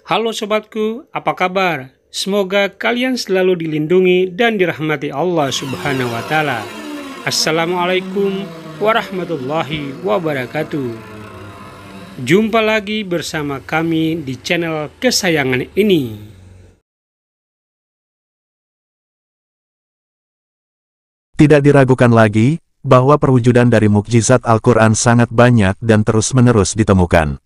Halo sobatku, apa kabar? Semoga kalian selalu dilindungi dan dirahmati Allah Subhanahu wa Ta'ala. Assalamualaikum warahmatullahi wabarakatuh. Jumpa lagi bersama kami di channel kesayangan ini. Tidak diragukan lagi bahwa perwujudan dari mukjizat Al-Quran sangat banyak dan terus-menerus ditemukan.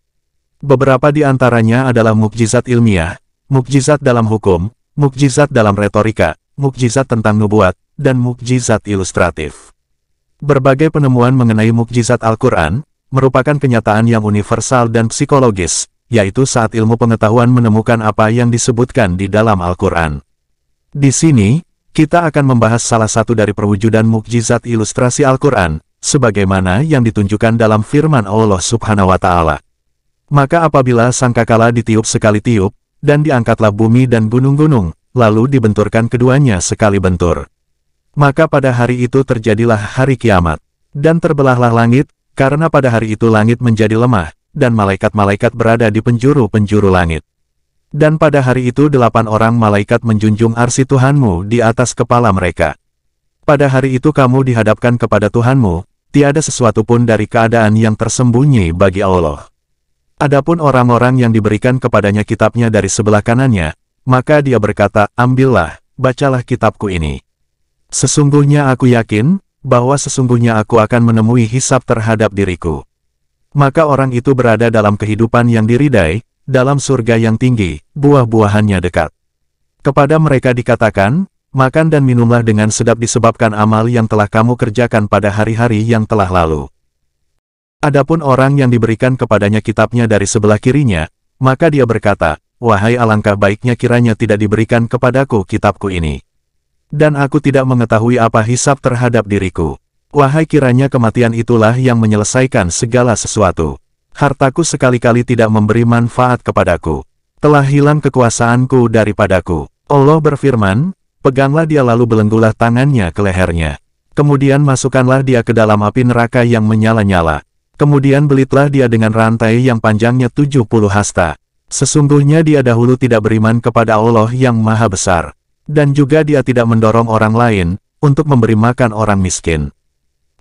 Beberapa di antaranya adalah mukjizat ilmiah, mukjizat dalam hukum, mukjizat dalam retorika, mukjizat tentang nubuat, dan mukjizat ilustratif. Berbagai penemuan mengenai mukjizat Al-Quran merupakan kenyataan yang universal dan psikologis, yaitu saat ilmu pengetahuan menemukan apa yang disebutkan di dalam Al-Quran. Di sini, kita akan membahas salah satu dari perwujudan mukjizat ilustrasi Al-Quran, sebagaimana yang ditunjukkan dalam firman Allah Subhanahu wa Ta'ala. Maka apabila sangkakala ditiup sekali tiup, dan diangkatlah bumi dan gunung-gunung, lalu dibenturkan keduanya sekali bentur. Maka pada hari itu terjadilah hari kiamat, dan terbelahlah langit, karena pada hari itu langit menjadi lemah, dan malaikat-malaikat berada di penjuru-penjuru langit. Dan pada hari itu 8 orang malaikat menjunjung arsy Tuhanmu di atas kepala mereka. Pada hari itu kamu dihadapkan kepada Tuhanmu, tiada sesuatu pun dari keadaan yang tersembunyi bagi Allah. Adapun orang-orang yang diberikan kepadanya kitabnya dari sebelah kanannya, maka dia berkata, ambillah, bacalah kitabku ini. Sesungguhnya aku yakin, bahwa sesungguhnya aku akan menemui hisab terhadap diriku. Maka orang itu berada dalam kehidupan yang diridai, dalam surga yang tinggi, buah-buahannya dekat. Kepada mereka dikatakan, makan dan minumlah dengan sedap disebabkan amal yang telah kamu kerjakan pada hari-hari yang telah lalu. Adapun orang yang diberikan kepadanya kitabnya dari sebelah kirinya, maka dia berkata, wahai alangkah baiknya kiranya tidak diberikan kepadaku kitabku ini. Dan aku tidak mengetahui apa hisab terhadap diriku. Wahai kiranya kematian itulah yang menyelesaikan segala sesuatu. Hartaku sekali-kali tidak memberi manfaat kepadaku. Telah hilang kekuasaanku daripadaku. Allah berfirman, peganglah dia lalu belenggulah tangannya ke lehernya. Kemudian masukkanlah dia ke dalam api neraka yang menyala-nyala. Kemudian belitlah dia dengan rantai yang panjangnya 70 hasta. Sesungguhnya dia dahulu tidak beriman kepada Allah yang Maha Besar. Dan juga dia tidak mendorong orang lain, untuk memberi makan orang miskin.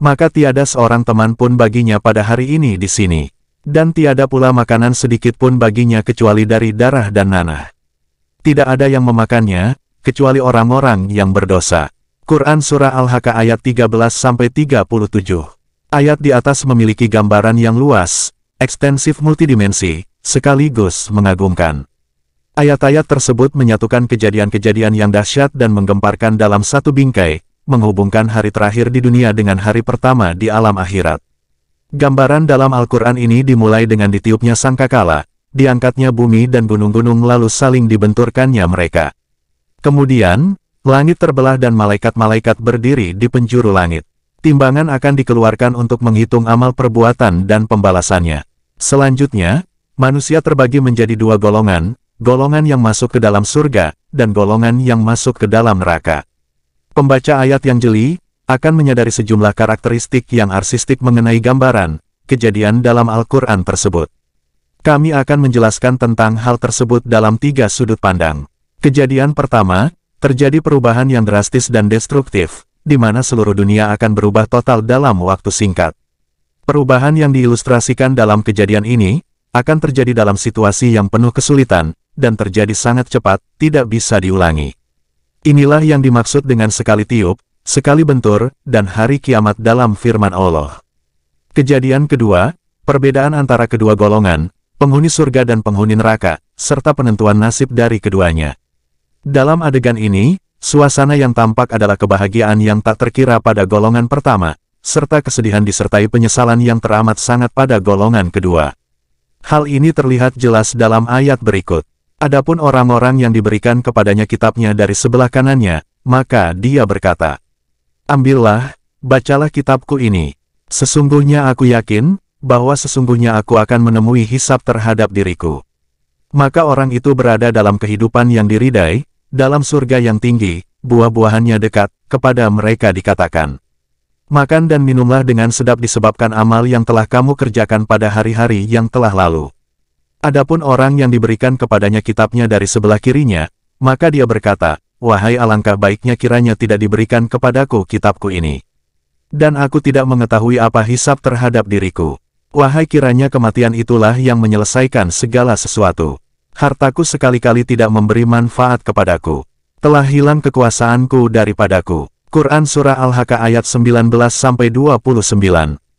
Maka tiada seorang teman pun baginya pada hari ini di sini. Dan tiada pula makanan sedikit pun baginya kecuali dari darah dan nanah. Tidak ada yang memakannya, kecuali orang-orang yang berdosa. Quran Surah Al-Haqqah ayat 13-37. Ayat di atas memiliki gambaran yang luas, ekstensif multidimensi, sekaligus mengagumkan. Ayat-ayat tersebut menyatukan kejadian-kejadian yang dahsyat dan menggemparkan dalam satu bingkai, menghubungkan hari terakhir di dunia dengan hari pertama di alam akhirat. Gambaran dalam Al-Quran ini dimulai dengan ditiupnya sangkakala, diangkatnya bumi dan gunung-gunung lalu saling dibenturkannya mereka. Kemudian, langit terbelah dan malaikat-malaikat berdiri di penjuru langit. Timbangan akan dikeluarkan untuk menghitung amal perbuatan dan pembalasannya. Selanjutnya, manusia terbagi menjadi dua golongan, golongan yang masuk ke dalam surga, dan golongan yang masuk ke dalam neraka. Pembaca ayat yang jeli, akan menyadari sejumlah karakteristik yang arsistik mengenai gambaran, kejadian dalam Al-Quran tersebut. Kami akan menjelaskan tentang hal tersebut dalam 3 sudut pandang. Kejadian pertama, terjadi perubahan yang drastis dan destruktif, di mana seluruh dunia akan berubah total dalam waktu singkat. Perubahan yang diilustrasikan dalam kejadian ini, akan terjadi dalam situasi yang penuh kesulitan, dan terjadi sangat cepat, tidak bisa diulangi. Inilah yang dimaksud dengan sekali tiup, sekali bentur, dan hari kiamat dalam firman Allah. Kejadian kedua, perbedaan antara kedua golongan, penghuni surga dan penghuni neraka, serta penentuan nasib dari keduanya. Dalam adegan ini, suasana yang tampak adalah kebahagiaan yang tak terkira pada golongan pertama, serta kesedihan disertai penyesalan yang teramat sangat pada golongan kedua. Hal ini terlihat jelas dalam ayat berikut. Adapun orang-orang yang diberikan kepadanya kitabnya dari sebelah kanannya, maka dia berkata, ambillah, bacalah kitabku ini. Sesungguhnya aku yakin, bahwa sesungguhnya aku akan menemui hisab terhadap diriku. Maka orang itu berada dalam kehidupan yang diridai, dalam surga yang tinggi, buah-buahannya dekat, kepada mereka dikatakan. Makan dan minumlah dengan sedap disebabkan amal yang telah kamu kerjakan pada hari-hari yang telah lalu. Adapun orang yang diberikan kepadanya kitabnya dari sebelah kirinya, maka dia berkata, wahai alangkah baiknya kiranya tidak diberikan kepadaku kitabku ini. Dan aku tidak mengetahui apa hisab terhadap diriku. Wahai kiranya kematian itulah yang menyelesaikan segala sesuatu. Hartaku sekali-kali tidak memberi manfaat kepadaku. Telah hilang kekuasaanku daripadaku. Quran Surah Al-Haqqah ayat 19-29.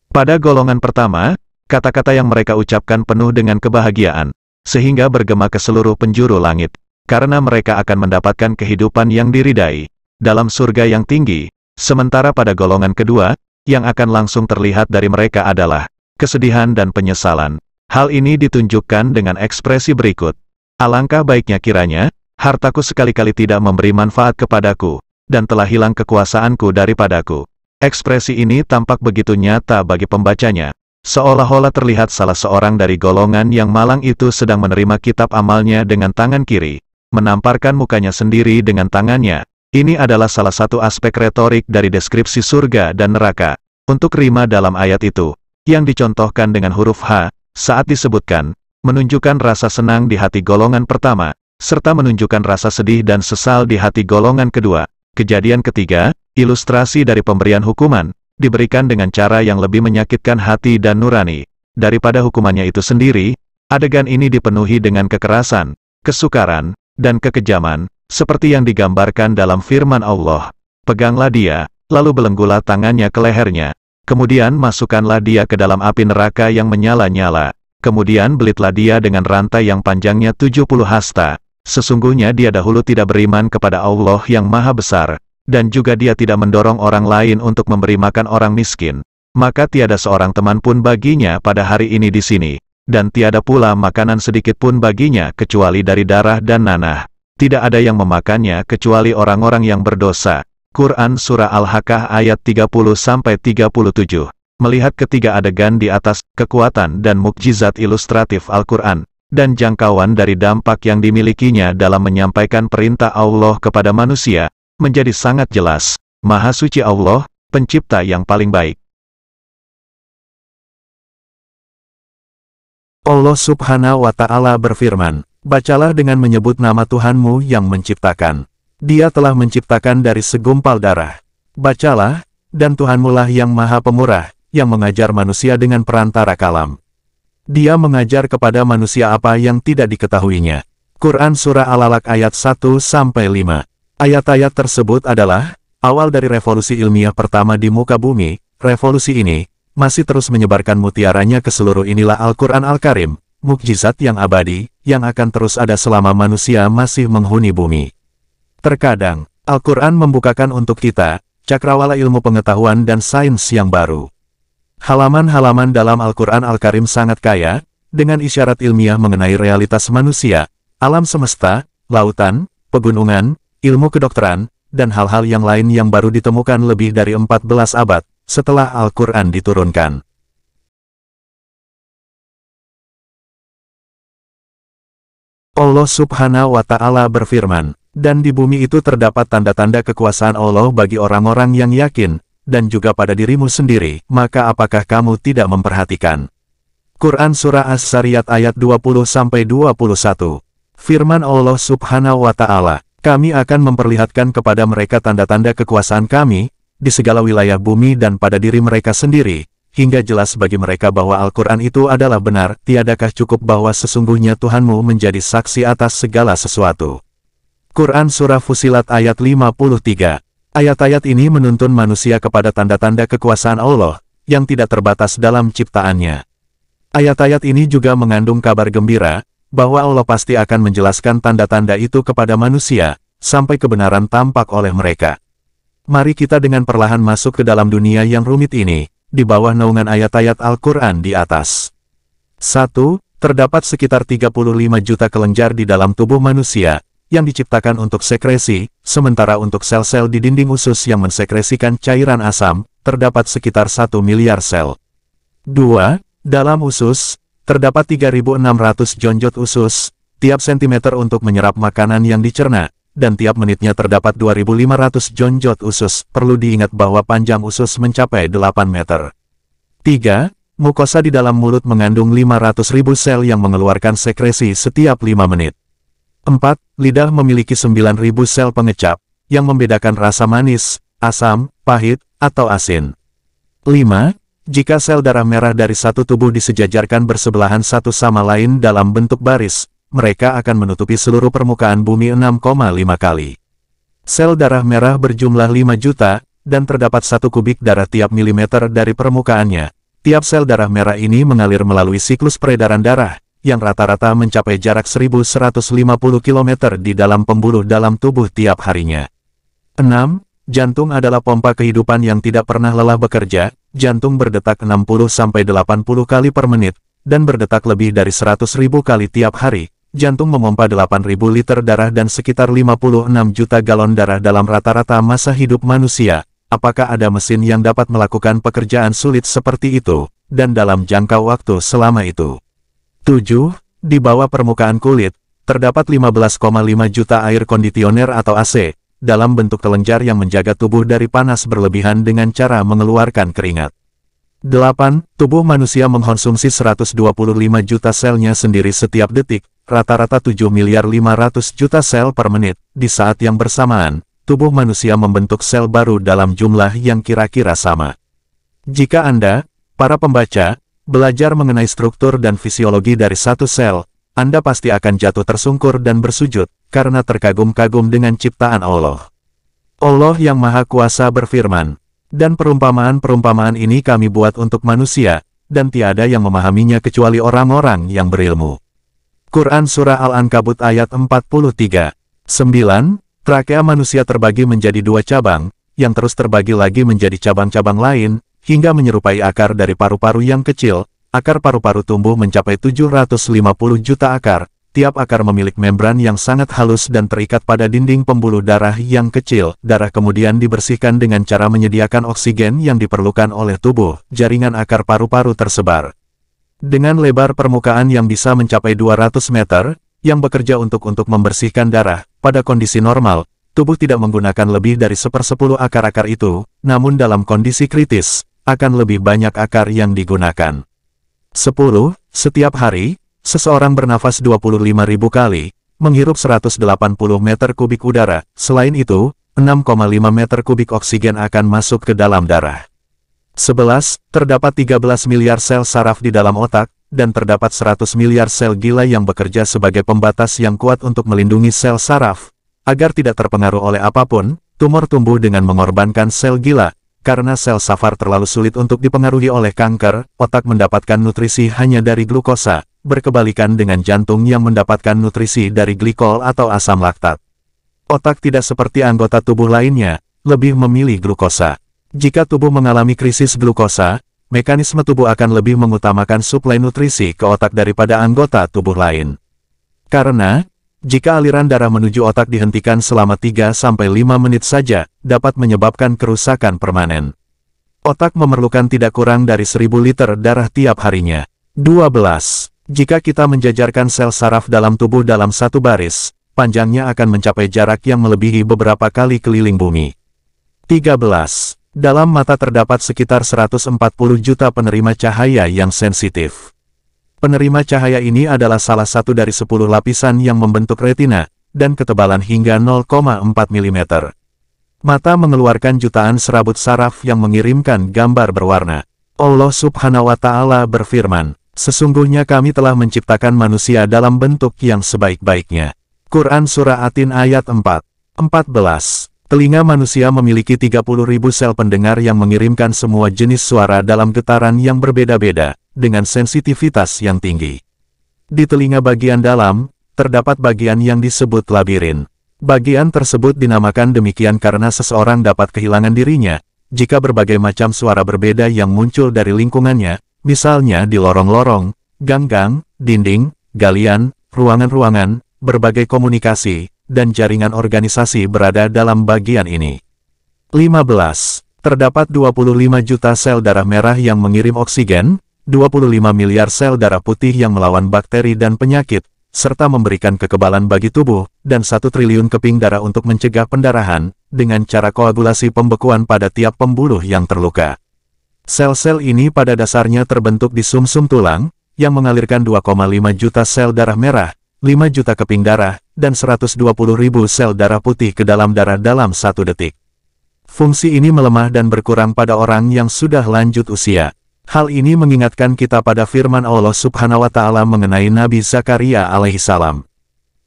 Pada golongan pertama, kata-kata yang mereka ucapkan penuh dengan kebahagiaan, sehingga bergema ke seluruh penjuru langit, karena mereka akan mendapatkan kehidupan yang diridai, dalam surga yang tinggi. Sementara pada golongan kedua, yang akan langsung terlihat dari mereka adalah kesedihan dan penyesalan. Hal ini ditunjukkan dengan ekspresi berikut. Alangkah baiknya kiranya, hartaku sekali-kali tidak memberi manfaat kepadaku, dan telah hilang kekuasaanku daripadaku. Ekspresi ini tampak begitu nyata bagi pembacanya, seolah-olah terlihat salah seorang dari golongan yang malang itu sedang menerima kitab amalnya dengan tangan kiri, menamparkan mukanya sendiri dengan tangannya. Ini adalah salah satu aspek retorik dari deskripsi surga dan neraka. Untuk rima dalam ayat itu, yang dicontohkan dengan huruf H, saat disebutkan, menunjukkan rasa senang di hati golongan pertama, serta menunjukkan rasa sedih dan sesal di hati golongan kedua. Kejadian ketiga, ilustrasi dari pemberian hukuman, diberikan dengan cara yang lebih menyakitkan hati dan nurani. Daripada hukumannya itu sendiri, adegan ini dipenuhi dengan kekerasan, kesukaran, dan kekejaman, seperti yang digambarkan dalam firman Allah. Peganglah dia, lalu belenggulah tangannya ke lehernya. Kemudian masukkanlah dia ke dalam api neraka yang menyala-nyala. Kemudian belitlah dia dengan rantai yang panjangnya 70 hasta. Sesungguhnya dia dahulu tidak beriman kepada Allah yang Maha Besar, dan juga dia tidak mendorong orang lain untuk memberi makan orang miskin. Maka tiada seorang teman pun baginya pada hari ini di sini, dan tiada pula makanan sedikit pun baginya kecuali dari darah dan nanah. Tidak ada yang memakannya kecuali orang-orang yang berdosa. Quran Surah Al-Haqqah ayat 30-37. Melihat ketiga adegan di atas, kekuatan dan mukjizat ilustratif Al-Quran, dan jangkauan dari dampak yang dimilikinya dalam menyampaikan perintah Allah kepada manusia, menjadi sangat jelas. Maha suci Allah, pencipta yang paling baik. Allah Subhanahu wa Ta'ala berfirman, bacalah dengan menyebut nama Tuhanmu yang menciptakan. Dia telah menciptakan dari segumpal darah. Bacalah, dan Tuhanmu lah yang Maha Pemurah, yang mengajar manusia dengan perantara kalam. Dia mengajar kepada manusia apa yang tidak diketahuinya. Quran Surah Al-Alaq ayat 1-5. Ayat-ayat tersebut adalah awal dari revolusi ilmiah pertama di muka bumi. Revolusi ini masih terus menyebarkan mutiaranya ke seluruh. Inilah Al-Quran Al-Karim, mukjizat yang abadi, yang akan terus ada selama manusia masih menghuni bumi. Terkadang, Al-Quran membukakan untuk kita, cakrawala ilmu pengetahuan dan sains yang baru. Halaman-halaman dalam Al-Quran Al-Karim sangat kaya, dengan isyarat ilmiah mengenai realitas manusia, alam semesta, lautan, pegunungan, ilmu kedokteran, dan hal-hal yang lain yang baru ditemukan lebih dari 14 abad, setelah Al-Quran diturunkan. Allah Subhanahu wa Ta'ala berfirman, dan di bumi itu terdapat tanda-tanda kekuasaan Allah bagi orang-orang yang yakin, dan juga pada dirimu sendiri, maka apakah kamu tidak memperhatikan? Quran Surah As-Sariyat ayat 20-21. Firman Allah Subhanahu wa Ta'ala, kami akan memperlihatkan kepada mereka tanda-tanda kekuasaan kami, di segala wilayah bumi dan pada diri mereka sendiri, hingga jelas bagi mereka bahwa Al-Quran itu adalah benar. Tiadakah cukup bahwa sesungguhnya Tuhanmu menjadi saksi atas segala sesuatu? Quran Surah Fusilat ayat 53. Ayat-ayat ini menuntun manusia kepada tanda-tanda kekuasaan Allah, yang tidak terbatas dalam ciptaannya. Ayat-ayat ini juga mengandung kabar gembira, bahwa Allah pasti akan menjelaskan tanda-tanda itu kepada manusia, sampai kebenaran tampak oleh mereka. Mari kita dengan perlahan masuk ke dalam dunia yang rumit ini, di bawah naungan ayat-ayat Al-Quran di atas. 1. Terdapat sekitar 35 juta kelenjar di dalam tubuh manusia, yang diciptakan untuk sekresi, sementara untuk sel-sel di dinding usus yang mensekresikan cairan asam, terdapat sekitar 1 miliar sel. 2. Dalam usus, terdapat 3.600 jonjot usus, tiap sentimeter untuk menyerap makanan yang dicerna, dan tiap menitnya terdapat 2.500 jonjot usus. Perlu diingat bahwa panjang usus mencapai 8 meter. 3. Mukosa di dalam mulut mengandung 500.000 sel yang mengeluarkan sekresi setiap 5 menit. 4. Lidah memiliki 9.000 sel pengecap, yang membedakan rasa manis, asam, pahit, atau asin. 5. Jika sel darah merah dari satu tubuh disejajarkan bersebelahan satu sama lain dalam bentuk baris, mereka akan menutupi seluruh permukaan bumi 6,5 kali. Sel darah merah berjumlah 5 juta, dan terdapat 1 kubik darah tiap milimeter dari permukaannya. Tiap sel darah merah ini mengalir melalui siklus peredaran darah, yang rata-rata mencapai jarak 1.150 km di dalam pembuluh dalam tubuh tiap harinya. 6. Jantung adalah pompa kehidupan yang tidak pernah lelah bekerja. Jantung berdetak 60-80 kali per menit, dan berdetak lebih dari 100.000 kali tiap hari. Jantung memompa 8.000 liter darah dan sekitar 56 juta galon darah dalam rata-rata masa hidup manusia. Apakah ada mesin yang dapat melakukan pekerjaan sulit seperti itu, dan dalam jangka waktu selama itu? 7. Di bawah permukaan kulit, terdapat 15,5 juta air kondisioner atau AC, dalam bentuk kelenjar yang menjaga tubuh dari panas berlebihan dengan cara mengeluarkan keringat. 8. Tubuh manusia mengkonsumsi 125 juta selnya sendiri setiap detik, rata-rata 7 miliar 500 juta sel per menit. Di saat yang bersamaan, tubuh manusia membentuk sel baru dalam jumlah yang kira-kira sama. Jika Anda, para pembaca, belajar mengenai struktur dan fisiologi dari satu sel, Anda pasti akan jatuh tersungkur dan bersujud, karena terkagum-kagum dengan ciptaan Allah. Allah yang Maha Kuasa berfirman, dan perumpamaan-perumpamaan ini kami buat untuk manusia, dan tiada yang memahaminya kecuali orang-orang yang berilmu. Quran Surah Al-Ankabut ayat 43. 9. Trakea manusia terbagi menjadi 2 cabang, yang terus terbagi lagi menjadi cabang-cabang lain, hingga menyerupai akar dari paru-paru yang kecil. Akar paru-paru tumbuh mencapai 750 juta akar. Tiap akar memiliki membran yang sangat halus dan terikat pada dinding pembuluh darah yang kecil. Darah kemudian dibersihkan dengan cara menyediakan oksigen yang diperlukan oleh tubuh. Jaringan akar paru-paru tersebar dengan lebar permukaan yang bisa mencapai 200 meter, yang bekerja untuk membersihkan darah. Pada kondisi normal, tubuh tidak menggunakan lebih dari 1/10 akar-akar itu, namun dalam kondisi kritis, akan lebih banyak akar yang digunakan. 10. Setiap hari, seseorang bernafas 25.000 kali, menghirup 180 meter kubik udara. Selain itu, 6,5 meter kubik oksigen akan masuk ke dalam darah. 11. Terdapat 13 miliar sel saraf di dalam otak, dan terdapat 100 miliar sel gila yang bekerja sebagai pembatas yang kuat untuk melindungi sel saraf, agar tidak terpengaruh oleh apapun. Tumor tumbuh dengan mengorbankan sel gila. Karena sel safar terlalu sulit untuk dipengaruhi oleh kanker, otak mendapatkan nutrisi hanya dari glukosa, berkebalikan dengan jantung yang mendapatkan nutrisi dari glikol atau asam laktat. Otak tidak seperti anggota tubuh lainnya, lebih memilih glukosa. Jika tubuh mengalami krisis glukosa, mekanisme tubuh akan lebih mengutamakan suplai nutrisi ke otak daripada anggota tubuh lain. Karena, jika aliran darah menuju otak dihentikan selama 3-5 menit saja, dapat menyebabkan kerusakan permanen. Otak memerlukan tidak kurang dari 1.000 liter darah tiap harinya. 12. Jika kita menjajarkan sel saraf dalam tubuh dalam satu baris, panjangnya akan mencapai jarak yang melebihi beberapa kali keliling bumi. 13. Dalam mata terdapat sekitar 140 juta penerima cahaya yang sensitif. Penerima cahaya ini adalah salah satu dari 10 lapisan yang membentuk retina, dan ketebalan hingga 0,4 mm. Mata mengeluarkan jutaan serabut saraf yang mengirimkan gambar berwarna. Allah Subhanahu wa Ta'ala berfirman, sesungguhnya kami telah menciptakan manusia dalam bentuk yang sebaik-baiknya. Quran Surah Atin ayat 4. 14. Telinga manusia memiliki 30.000 sel pendengar yang mengirimkan semua jenis suara dalam getaran yang berbeda-beda, dengan sensitivitas yang tinggi. Di telinga bagian dalam, terdapat bagian yang disebut labirin. Bagian tersebut dinamakan demikian karena seseorang dapat kehilangan dirinya, jika berbagai macam suara berbeda yang muncul dari lingkungannya, misalnya di lorong-lorong, gang-gang, dinding, galian, ruangan-ruangan, berbagai komunikasi, dan jaringan organisasi berada dalam bagian ini. 15. Terdapat 25 juta sel darah merah yang mengirim oksigen, 25 miliar sel darah putih yang melawan bakteri dan penyakit, serta memberikan kekebalan bagi tubuh, dan 1 triliun keping darah untuk mencegah pendarahan, dengan cara koagulasi pembekuan pada tiap pembuluh yang terluka. Sel-sel ini pada dasarnya terbentuk di sumsum tulang, yang mengalirkan 2,5 juta sel darah merah, 5 juta keping darah, dan 120.000 sel darah putih ke dalam darah dalam 1 detik. Fungsi ini melemah dan berkurang pada orang yang sudah lanjut usia. Hal ini mengingatkan kita pada firman Allah Subhanahu wa Ta'ala mengenai Nabi Zakaria alaihissalam.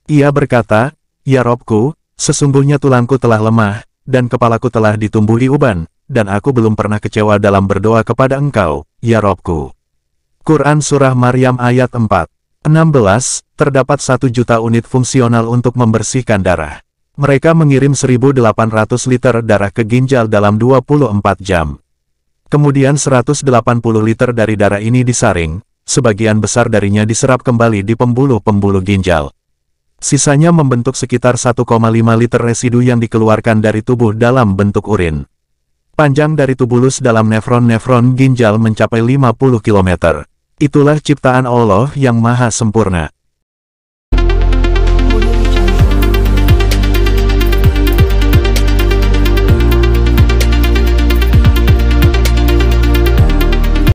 Ia berkata, "Ya Robku, sesungguhnya tulangku telah lemah, dan kepalaku telah ditumbuhi uban, dan aku belum pernah kecewa dalam berdoa kepada Engkau, ya Robku." Quran Surah Maryam ayat 4:16, terdapat 1 juta unit fungsional untuk membersihkan darah. Mereka mengirim 1.800 liter darah ke ginjal dalam 24 jam. Kemudian 180 liter dari darah ini disaring, sebagian besar darinya diserap kembali di pembuluh-pembuluh ginjal. Sisanya membentuk sekitar 1,5 liter residu yang dikeluarkan dari tubuh dalam bentuk urin. Panjang dari tubulus dalam nefron-nefron ginjal mencapai 50 km. Itulah ciptaan Allah yang maha sempurna.